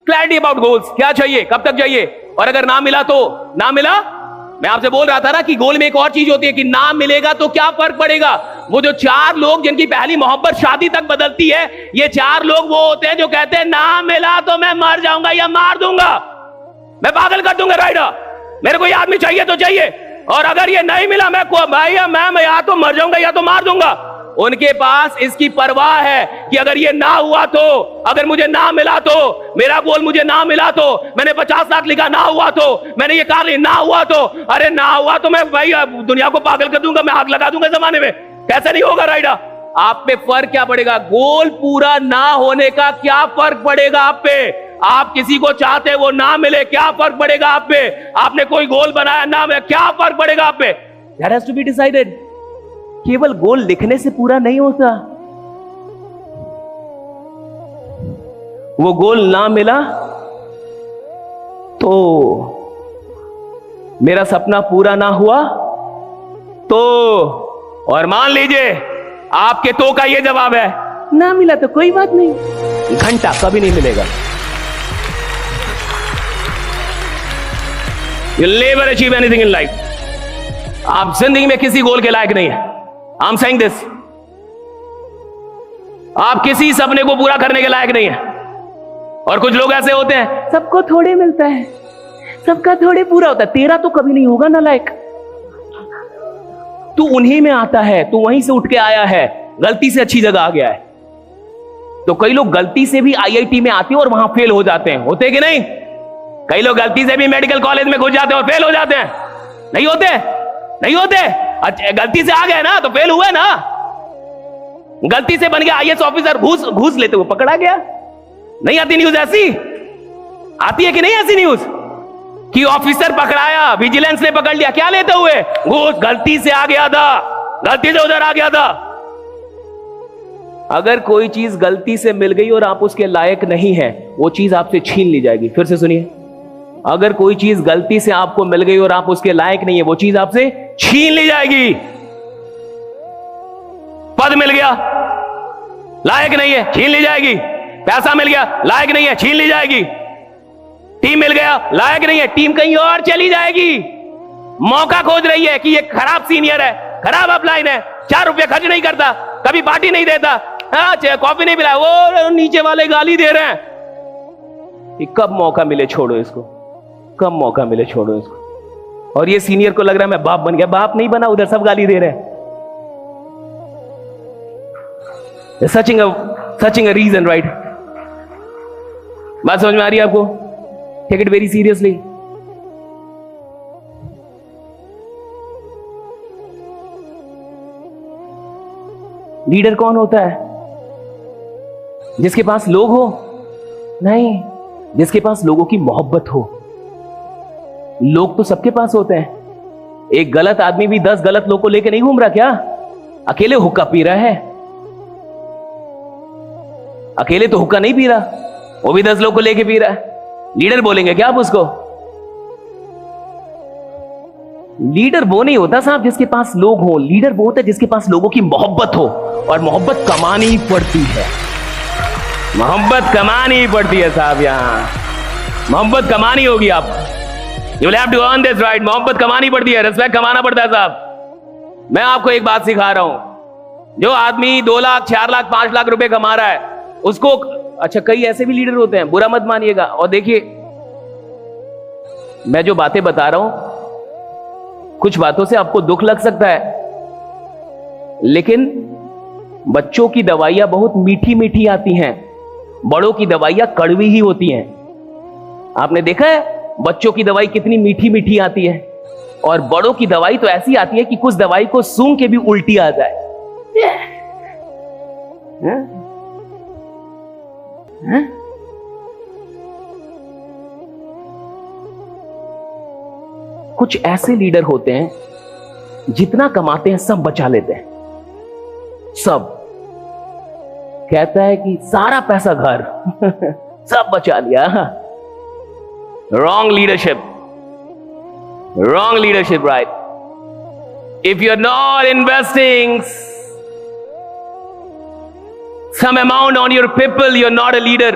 Clarity about goals, क्या चाहिए, कब तक चाहिए, और अगर ना मिला तो ना मिला। मैं आपसे बोल रहा था ना कि गोल में एक और चीज होती है कि ना मिलेगा तो क्या फर्क पड़ेगा। वो जो 4 लोग जिनकी पहली मोहब्बत शादी तक बदलती है, ये 4 लोग वो होते हैं जो कहते हैं ना मिला तो मैं मर जाऊंगा या मार दूंगा, मैं पागल कर दूंगा राइडर, मेरे को ये आदमी चाहिए तो चाहिए, और अगर ये नहीं मिला मैं भाई मैं या तो मर जाऊंगा या तो मार दूंगा। उनके पास इसकी परवाह है कि अगर ये ना हुआ तो, अगर मुझे ना मिला तो, मेरा गोल मुझे ना मिला तो, मैंने 50 लाख लिखा ना हुआ तो, मैंने ये कार ली ना हुआ तो, अरे ना हुआ तो मैं भाई दुनिया को पागल कर दूंगा, मैं आग लगा दूंगा जमाने में। कैसे नहीं होगा राइडा? आप पे फर्क क्या पड़ेगा? गोल पूरा ना होने का क्या फर्क पड़ेगा आप पे? आप किसी को चाहते वो ना मिले, क्या फर्क पड़ेगा आप पे? आपने कोई गोल बनाया ना मिले, क्या फर्क पड़ेगा आप पे? That has to be decided. केवल गोल लिखने से पूरा नहीं होता। वो गोल ना मिला तो, मेरा सपना पूरा ना हुआ तो, और मान लीजिए आपके तो का ये जवाब है, ना मिला तो कोई बात नहीं, घंटा कभी नहीं मिलेगा। You'll never achieve anything in life. आप जिंदगी में किसी गोल के लायक नहीं है। I'm saying this. आप किसी सपने को पूरा करने के लायक नहीं है। और कुछ लोग ऐसे होते हैं, सबको थोड़े मिलता है, सबका थोड़े पूरा होता है, तेरा तो कभी नहीं होगा ना लायक। तू उन्हीं में आता है, तू वहीं से उठ के आया है, गलती से अच्छी जगह आ गया है। तो कई लोग गलती से भी IIT में आते हैं और वहां फेल हो जाते हैं, होते कि नहीं? कई लोग गलती से भी मेडिकल कॉलेज में घुस जाते हैं और फेल हो जाते हैं, नहीं होते? नहीं होते? अच्छा, गलती से आ गए ना तो फेल हुए ना। गलती से बन गया IAS ऑफिसर, घूस लेते हुए पकड़ा गया। नहीं आती न्यूज ऐसी? आती है कि नहीं ऐसी न्यूज कि ऑफिसर पकड़ाया, विजिलेंस ने पकड़ लिया, क्या लेते हुए? घूस, गलती से आ गया था, गलती से उधर आ गया था। अगर कोई चीज गलती से मिल गई और आप उसके लायक नहीं है, वो चीज आपसे छीन ली जाएगी। फिर से सुनिए, अगर कोई चीज गलती से आपको मिल गई और आप उसके लायक नहीं है, वो चीज आपसे छीन ली जाएगी। पद मिल गया, लायक नहीं है, छीन ली जाएगी। पैसा मिल गया, लायक नहीं है, छीन ली जाएगी। टीम मिल गया, लायक नहीं है, टीम कहीं और चली जाएगी। मौका खोज रही है कि ये खराब सीनियर है, खराब अपलाइन है, 4 रुपये खर्च नहीं करता, कभी पार्टी नहीं देता, कॉफी नहीं पिलाया, वो नीचे वाले गाली दे रहे हैं। कब मौका मिले छोड़ो इसको, कब मौका मिले छोड़ो इसको। और ये सीनियर को लग रहा है मैं बाप बन गया, बाप नहीं बना, उधर सब गाली दे रहे हैं। Searching a reason, right? बात समझ में आ रही है आपको? Take it very seriously. Leader कौन होता है? जिसके पास लोग हो? नहीं, जिसके पास लोगों की मोहब्बत हो। लोग तो सबके पास होते हैं। एक गलत आदमी भी 10 गलत लोग को लेके नहीं घूम रहा क्या? अकेले हुक्का पी रहा है, अकेले तो हुक्का नहीं पी रहा, वो भी 10 लोग को लेके पी रहा है। लीडर बोलेंगे क्या आप उसको? लीडर वो नहीं होता साहब जिसके पास लोग हो। लीडर वो होता है जिसके पास लोगों की मोहब्बत हो, और मोहब्बत कमानी पड़ती है। मोहब्बत कमानी पड़ती है साहब, यहां मोहब्बत कमानी होगी आप। You will have to earn this, right? मोहब्बत कमानी पड़ती है, रिस्पेक्ट कमाना पड़ता है साहब। मैं आपको एक बात सिखा रहा हूं, जो आदमी 2 लाख, 4 लाख, 5 लाख रुपए कमा रहा है उसको, अच्छा कई ऐसे भी लीडर होते हैं, बुरा मत मानिएगा। और देखिए, मैं जो बातें बता रहा हूं, कुछ बातों से आपको दुख लग सकता है, लेकिन बच्चों की दवाइयां बहुत मीठी मीठी आती हैं, बड़ों की दवाइयां कड़वी ही होती हैं। आपने देखा है बच्चों की दवाई कितनी मीठी मीठी आती है, और बड़ों की दवाई तो ऐसी आती है कि कुछ दवाई को सूंघ के भी उल्टी आ जाए। कुछ ऐसे लीडर होते हैं जितना कमाते हैं सब बचा लेते हैं, सब। कहता है कि सारा पैसा घर सब बचा लिया। Wrong leadership, right? If you are not investing some amount on your people, you're not a leader.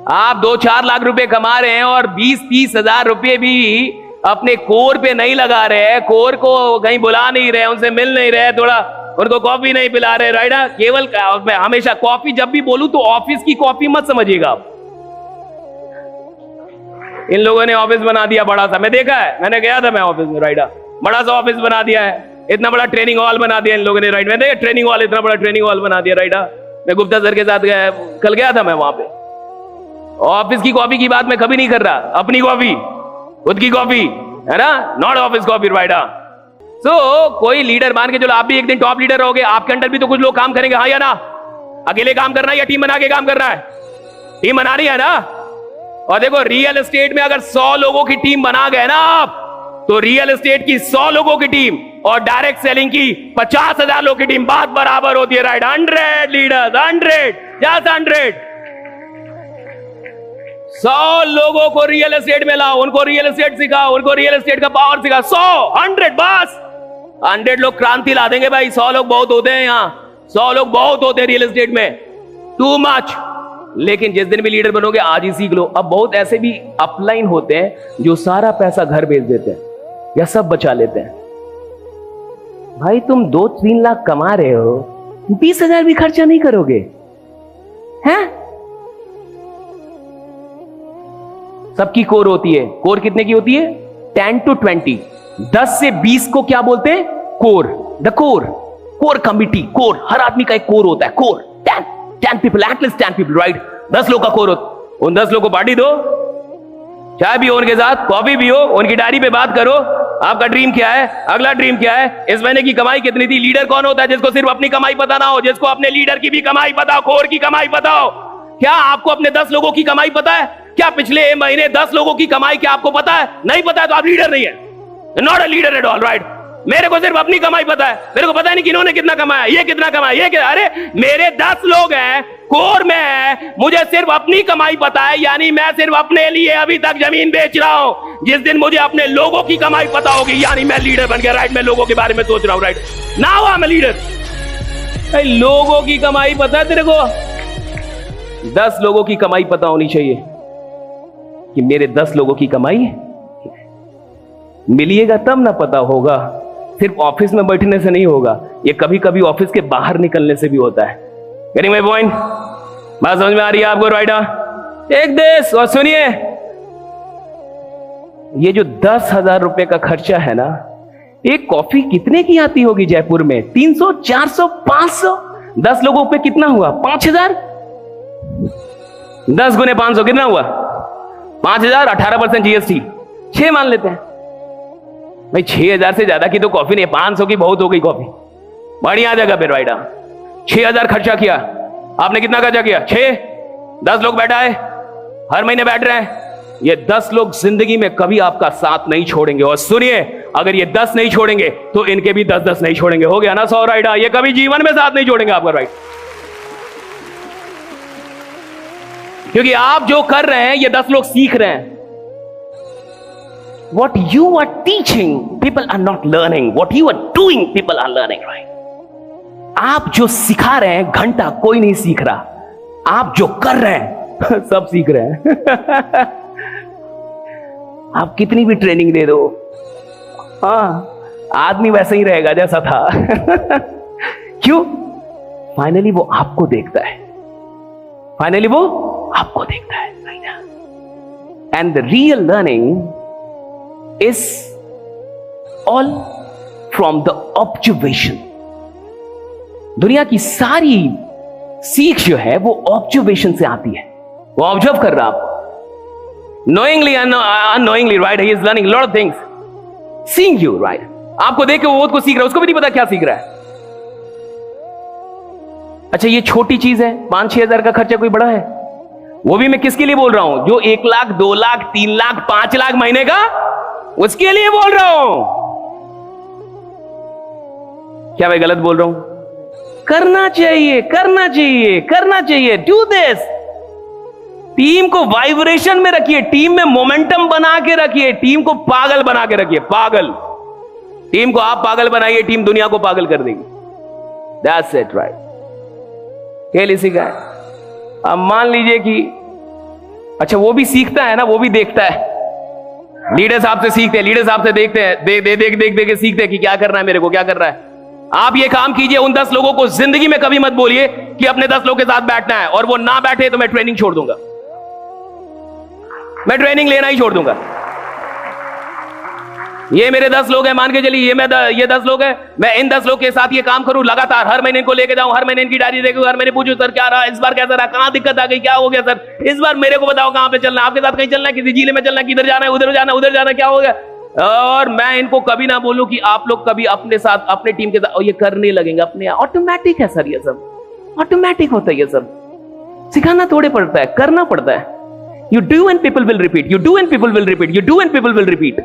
आप 2-4 लाख रुपए कमा रहे हैं और 20-30 हजार रुपए भी अपने कोर पे नहीं लगा रहे हैं, कोर को कहीं बुला नहीं रहे, उनसे मिल नहीं रहे, थोड़ा उनको कॉफी नहीं पिला रहे, राइट ना? केवल मैं हमेशा कॉफी जब भी बोलूं तो ऑफिस की कॉफी मत समझिएगा आप। इन लोगों ने ऑफिस बना दिया बड़ा सा, मैं देखा है, मैंने गया था मैं ऑफिस में, राइट? बड़ा सा ऑफिस बना दिया है, इतना बड़ा ट्रेनिंग हॉल बना दिया इन लोगों ने, राइट? मैंने ट्रेनिंग हॉल, इतना बड़ा ट्रेनिंग हॉल बना दिया, राइट? मैं गुप्ता सर के साथ गया, कल गया था मैं वहां पे। ऑफिस की कॉफी की बात मैं कभी नहीं कर रहा, अपनी कॉफी, खुद की कॉफी, है ना? Not office coffee, right? कोई लीडर मान के चलो, आप भी एक दिन टॉप लीडर रहोगे, आपके अंडर भी तो कुछ लोग काम करेंगे, हाँ या ना? अकेले काम करना है या टीम बना के काम करना है? टीम बनानी है ना? और देखो, रियल एस्टेट में अगर 100 लोगों की टीम बना गए ना आप, तो रियल एस्टेट की 100 लोगों की टीम और डायरेक्ट सेलिंग की 50,000 लोगों की टीम बात बराबर होती है, राइट? 100 leaders, 100, just 100। 100 लोगों को रियल एस्टेट में लाओ, उनको रियल एस्टेट सिखाओ, उनको रियल एस्टेट का पावर सिखाओ। 100 बस 100 लोग क्रांति ला देंगे भाई। 100 लोग बहुत होते हैं यहाँ, 100 लोग बहुत होते हैं रियल एस्टेट में, टू मच। लेकिन जिस दिन भी लीडर बनोगे आज ही सीख लो। अब बहुत ऐसे भी अपलाइन होते हैं जो सारा पैसा घर भेज देते हैं या सब बचा लेते हैं। भाई तुम 2-3 लाख कमा रहे हो, 20,000 भी खर्चा नहीं करोगे, हैं? सबकी कोर होती है। कोर कितने की होती है? 10 to 20, 10 से 20 को क्या बोलते हैं? Core. The core committee, core, हर आदमी का एक कोर होता है। Core 10 people, at least 10 people, right? 10 लोग का कोर होता। उन 10 लोग को पार्टी दो, चाय भी हो उनके साथ, कॉफी भी हो, उनकी डायरी पे बात करो, आपका ड्रीम क्या है, अगला ड्रीम क्या है, इस महीने की कमाई कितनी थी। लीडर कौन होता है? जिसको सिर्फ अपनी कमाई पता ना हो, जिसको अपने लीडर की भी कमाई पता हो, कोर की कमाई पता हो। क्या आपको अपने 10 लोगों की कमाई पता है? क्या पिछले महीने 10 लोगों की कमाई क्या आपको पता है? नहीं पता है तो आप लीडर नहीं है, not a leader at all, right? मेरे को सिर्फ अपनी कमाई पता है, मेरे को पता नहीं कि इन्होंने कितना कमाया, ये कितना कमाया, ये क्या। अरे मेरे 10 लोग हैं, कोर में है, मुझे सिर्फ अपनी कमाई पता है, यानी मैं सिर्फ अपने लिए अभी तक जमीन बेच रहा हूं। जिस दिन मुझे अपने लोगों की कमाई पता होगी, यानी मैं लीडर बन गया, राइट? मैं लोगों के बारे में सोच रहा हूं, right? Now I am a leader. लोगों की कमाई पता है तेरे को? 10 लोगों की कमाई पता होनी चाहिए कि मेरे 10 लोगों की कमाई मिलिएगा तब ना पता होगा। सिर्फ ऑफिस में बैठने से नहीं होगा, ये कभी कभी ऑफिस के बाहर निकलने से भी होता है। Getting my point? बात समझ में आ रही है आपको, राइट? एक देश, और सुनिए, ये जो 10,000 रुपए का खर्चा है ना, एक कॉफी कितने की आती होगी जयपुर में? 300, 400, 500? 10 लोगों पे कितना हुआ? 5,000। 10 गुने 500 कितना हुआ? 5,000, 18% जीएसटी, 6 मान लेते हैं भाई। 6,000 से ज्यादा की तो कॉफी नहीं, 500 की बहुत हो गई कॉफी, बढ़िया जगह पे, राइट? 6,000 खर्चा किया आपने। कितना खर्चा किया? 6। 10 लोग बैठा है, हर महीने बैठ रहे हैं। ये 10 लोग जिंदगी में कभी आपका साथ नहीं छोड़ेंगे। और सुनिए, अगर ये 10 नहीं छोड़ेंगे तो इनके भी 10-10 नहीं छोड़ेंगे। हो गया ना 100, राइट? ये कभी जीवन में साथ नहीं छोड़ेंगे आपका, राइट? क्योंकि आप जो कर रहे हैं ये 10 लोग सीख रहे हैं। What you are teaching, people are not learning. What you are doing, people are learning, right? आप जो सिखा रहे हैं घंटा कोई नहीं सीख रहा, आप जो कर रहे हैं सब सीख रहे हैं। आप कितनी भी ट्रेनिंग दे दो, हाँ, आदमी वैसे ही रहेगा जैसा था। क्यों? फाइनली वो आपको देखता है, फाइनली वो आपको देखता है, and the real learning is all from the observation. दुनिया की सारी सीख जो है वो ऑब्जर्वेशन से आती है। वो ऑब्जर्व कर रहा आपको, knowingly and unknowingly, right? He is learning a lot of things, seeing you, right? आपको देख के वो को सीख रहा है, उसको भी नहीं पता क्या सीख रहा है। अच्छा, ये छोटी चीज है, 5-6 हजार का खर्चा कोई बड़ा है? वो भी मैं किसके लिए बोल रहा हूं? जो 1 लाख, 2 लाख, 3 लाख, 5 लाख महीने का, उसके लिए बोल रहा हूं। क्या मैं गलत बोल रहा हूं? करना चाहिए, करना चाहिए, करना चाहिए। Do this. टीम को वाइब्रेशन में रखिए, टीम में मोमेंटम बना के रखिए, टीम को पागल बना के रखिए। पागल टीम को आप पागल बनाइए, टीम दुनिया को पागल कर देगी। That's it, right? खेल इसी का है। अब मान लीजिए कि अच्छा, वो भी सीखता है ना, वो भी देखता है। लीडर साहब से सीखते हैं, लीडर साहब से देखते हैं, देख के सीखते हैं कि क्या करना है मेरे को, क्या कर रहा है। आप ये काम कीजिए, उन 10 लोगों को जिंदगी में कभी मत बोलिए कि अपने 10 लोगों के साथ बैठना है, और वो ना बैठे तो मैं ट्रेनिंग छोड़ दूंगा, मैं ट्रेनिंग लेना ही छोड़ दूंगा। ये मेरे 10 लोग हैं, मान के चलिए ये 10 लोग हैं, मैं इन 10 लोग के साथ ये काम करूं लगातार, हर महीने इनको लेके जाऊं, हर महीने इनकी डायरी देखूं, हर महीने पूछूं सर क्या रहा, इस बार कैसा रहा, कहां दिक्कत आ गई, क्या हो गया सर, इस बार मेरे को बताओ कहां पे चलना है, आपके साथ कहीं चलना है, किसी जिले में चलना है, किधर जाना है, उधर जाना, उधर जाना, क्या हो गया। और मैं इनको कभी ना बोलूं कि आप लोग कभी अपने साथ, अपने टीम के साथ ये करने लगेंगे अपने, ऑटोमेटिक है सर, ये सब ऑटोमेटिक होता है, ये सब सिखाना थोड़े पड़ता है, करना पड़ता है। You do and people will repeat, you do and people will repeat, you do and people will repeat.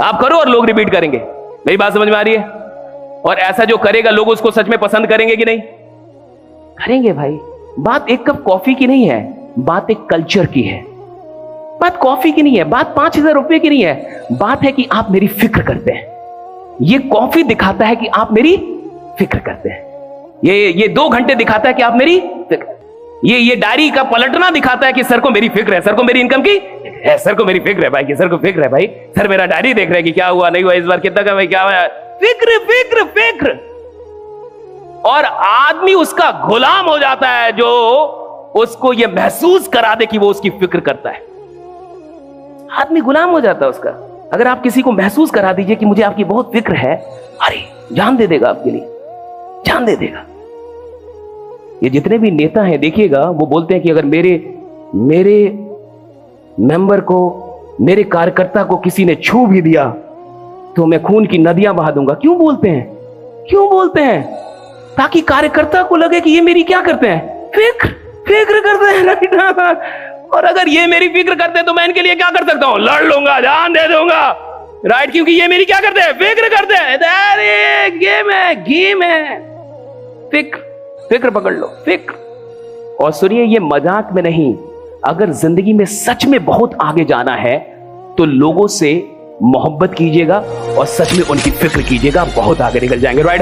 आप करो और लोग रिपीट करेंगे। मेरी बात समझ में आ रही है? और ऐसा जो करेगा लोग उसको सच में पसंद करेंगे कि नहीं? करेंगे भाई। बात एक कप कॉफी की नहीं है, बात एक कल्चर की है। बात कॉफी की नहीं है, बात 5,000 रुपए की नहीं है, बात है कि आप मेरी फिक्र करते हैं। ये कॉफी दिखाता है कि आप मेरी फिक्र करते हैं, ये 2 घंटे दिखाता है कि आप मेरी फिक्र, ये डायरी का पलटना दिखाता है कि सर को मेरी फिक्र है, सर को मेरी इनकम की है, सर को मेरी फिक्र है भाई, कि सर को फिक्र है भाई, सर मेरा डायरी देख रहे हैं कि क्या हुआ नहीं हुआ, इस बार कितना का भाई, क्या हुआ, फिक्र फिक्र फिक्र। और आदमी उसका गुलाम हो जाता है जो उसको यह महसूस करा दे कि वो उसकी फिक्र करता है। आदमी गुलाम हो जाता है उसका। अगर आप किसी को महसूस करा दीजिए कि मुझे आपकी बहुत फिक्र है, अरे जान दे देगा आपके लिए, जान दे देगा। ये जितने भी नेता हैं देखिएगा, वो बोलते हैं कि अगर मेरे मेंबर को, मेरे कार्यकर्ता को किसी ने छू भी दिया तो मैं खून की नदियां बहा दूंगा। क्यों बोलते हैं? क्यों बोलते हैं? ताकि कार्यकर्ता को लगे कि ये मेरी क्या करते हैं, फिक्र करते हैं, राइट। और अगर ये मेरी फिक्र करते हैं तो मैं इनके लिए क्या कर सकता हूं, लड़ लूंगा, जान दे दूंगा, राइट, क्योंकि ये मेरी क्या करते हैं, फिक्र करते हैं। अरे गेम है, फिक्र पकड़ लो, फिक्र। और सुनिए, ये मजाक में नहीं, अगर जिंदगी में सच में बहुत आगे जाना है तो लोगों से मोहब्बत कीजिएगा और सच में उनकी फिक्र कीजिएगा, बहुत आगे निकल जाएंगे, राइट।